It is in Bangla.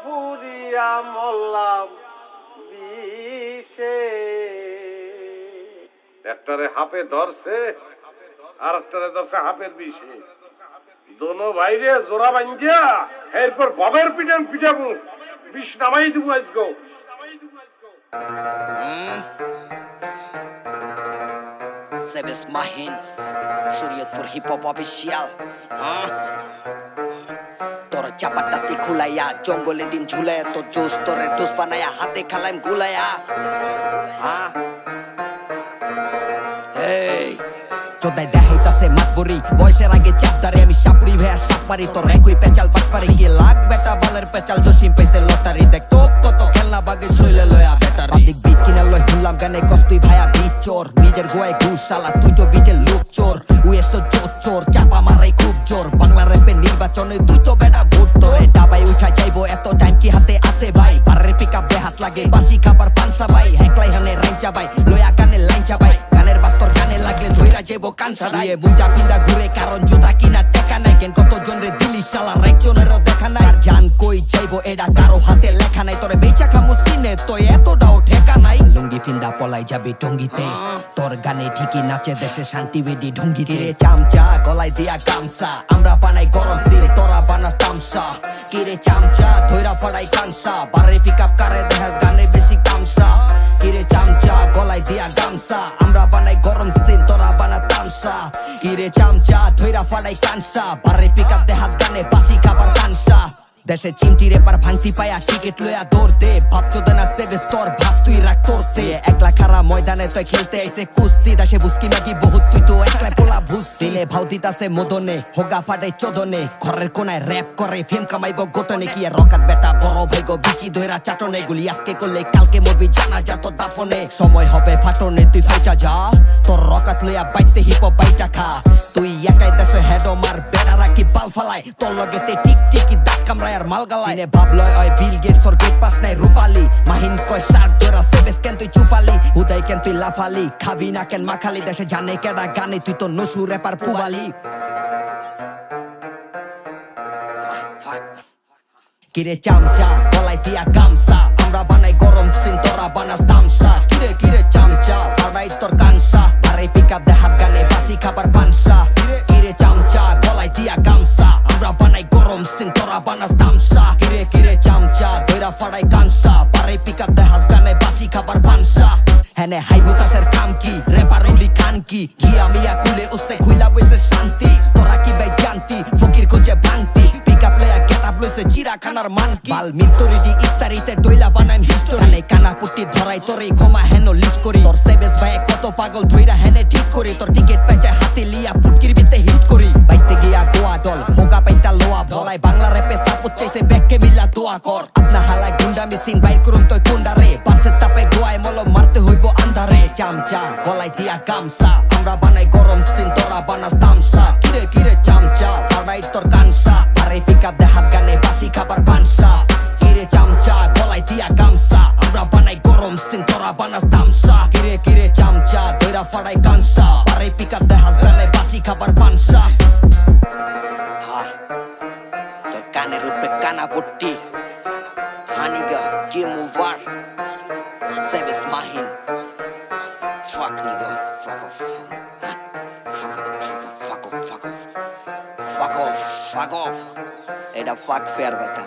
পুরিয়া মরলাম বিষে। একটারে হাপে ধরছে আর একটারে ধরছে হাপের বিষে। দোনো ভাইরে জোড়া বাঞ্জিয়া এরপর বাবের পিটান পিটাবো, বিষ নামাই দেবো আজগো। Sebes Mahin, Suryatpur Hip Hop Official. তোর চাপাটাতি খুলাইয়া জঙ্গলে ডিম ঝুলাইয়া তোর জোস তোরে দোষ বানাইয়া হাতে খালাইম গুলাইয়া। চোদাই দেখাইতাছে মাতবরি বয়সের আগে চাপদারে আমি সাপুরি ভাইয়া সাপ পারি তোর একই পেঁচাল বাট পারি গিয়ে লাখ বেটা বালের পেঁচাল জসিম পাইছে লটারি দেখ তোপ কত খেলনা বাগে শৈলে লয়া বেটার পাবলিক বিট কিনা লই শুনলাম গানে কষ্টই ভাইয়া বিট চোর নিজের গোয়ায় ঘুষ শালা তুই তো বিটের লোক চোর উয়েস তো চোর চোর চাপা মারাই খুব জোর বাংলা র্যাপের নির্বাচনে তুই তো বেটা ভোট তোর ডাবাই উঠা যাইবো এত টাইম কি হাতে আছে ভাই পারে পিক আপ দেহাস লাগে বাসি খাবার পানসা ভাই হেকলাই হানে রাইঞ্চা ভাই লয়া গানে লাইঞ্চা ভাই গানের বাস্তর গানে লাগলে ধইরা যাইবো কানসা দিয়ে মুজা পিন্দা ঘুরে কারণ জুতা কিনা টেকা নাই কেন কত জনরে দিলি শালা রাইজনেরও দেখা নাই আর জান কই যাইবো এটা কারো হাতে লেখা নাই তোরে বেচা খামু সিনে তো এতটাও ঠেকা নাই লুঙ্গি ফিন্দা পলাই যাবি টঙ্গিতে তোর গানে ঠিকই নাচে দেশে শান্তি বেডি ঢঙ্গিতে রে চামচা গলায় দিয়া গামছা আমরা বানাই গরম সিল তোরা বানাস তামসা কিরে চামচা ধইরা পড়াই কানসা বারে পিক আপ কারে দেখাস গানে বেশি কামসা কিরে চামচা গলায় দিয়া গামছা আমরা বানাই গরম সিল তোরা বানা তামসা কিরে চামচা ধইরা পড়াই কানসা বারে পিক আপ দেখাস গানে বাসি খাবার কানসা দেশে চিমচিরে পার ভাঙতি পায়া টিকেট লয়া দৌড়তে ভাবছো দেনা সেবে স্তর ভাব তুই রাখ করতে একলা খারা ময়দানে তুই খেলতে আইছে কুস্তি দেশে বুস্কি মাগি বহুত তুই তো একলা পোলা ভুস্তি নে ভাও দিতাছে মদনে হোগা ফাটে চোদনে ঘরের কোনায় র‍্যাপ করে ফেম কামাইব গোটনে কি আর রকাত বেটা বড় ভাই গো বিচি ধইরা চাটনে গুলি আজকে করলে কালকে মরবি জানা যা তো দাফনে সময় হবে ফাটনে তুই ফাইটা যা তোর রকাত লয়া বাইতে হিপ হপ বাইটা খা তুই একাই দেশে হেড মার বেড়া রাখি বাল ফালাই তোর লগেতে টিক টিকি দাঁত কামড়ায় আর মাল গালায় নে ভাবলয় ওই বিল গেটস ওর গেট পাস নাই রূপালি মাহিন কয় শার্ট ধরা সেবেস কেন তুই চুপালি হুদাই কেন তুই লাফালি খাবি না কেন মাখালি দেশে জানে কেডা গানে তুই তো নসু রেপার পুবালি কিরে চামচা গলায় দিয়া গামছা আমরা বানাই গরম সিন তোরা বানাস তামসা কিরে কিরে চামচা পাড়াই তোর কানসা আরে পিক আপ দেখাস গানে বাসি খাবার পানসা কিরে চামচা গলায় দিয়া গামছা আমরা বানাই গরম সিন তোরা বানাস তামসা কিরে কিরে চামচা ধইরা ফাড়াই কানসা পারে পিক আপ দেখাস গানে বাসি খাবার পানসা হেনে হাই হুতাসের কাম কি রেপার রুলি খান কি গিয়া মিয়া কুলে উসে খুইলা বইছে শান্তি তোরা কি ভাই জানতি ফকির কোচে ভাঙতি পিক আপ লয়া গেট আপ লইছে চিরা খানার মান কি বাল মিস্তরি দি ইস্তারিতে দইলা বানাইম হিস্টোরি কানা পুটি ধরাই তোরে ক্ষমা হেনো লিস্ট করি তোর সেবেস ভাই কত পাগল ধইরা হেনে ঠিক করি তোর টিকেট পেঁচে হাতে লিয়া ফুটকির বিতে হিট করি বাইতে গিয়া গোয়া দল হোগা পাইতা লোয়া বলাই বাংলা র্যাপে সাপোর্ট চাইছে ব্যাককে মিলা দোয়া কর আপনা হালা গুন্ডা মিসিং বাইর করুন তো কুন্ডারে পারছে তাপে গোয়ায় মলম মারতে হইব আন্ধারে চামচা গলায় দিয়া গামছা আমরা বানাই গরম সিন তোরা বানাস তামসা কিরে কিরে চামচা পাড়াই তোর কানসা আরে পিক আপ দেখাস গানে বাসি খাবার পানসা কিরে চামচা গলায় দিয়া গামছা আমরা বানাই গরম সিন তোরা বানাস তামসা কিরে কিরে চামচা ধইরা ফাড়াই কানসা আরে পিক আপ দেখাস গানে বাসি খাবার পানসা তোর কানের উপরে কানা পট্টি হানিগা গেম ওভার সেবেস Mahin fuck nigga fuck off fuck off এটা fuck fair বেটা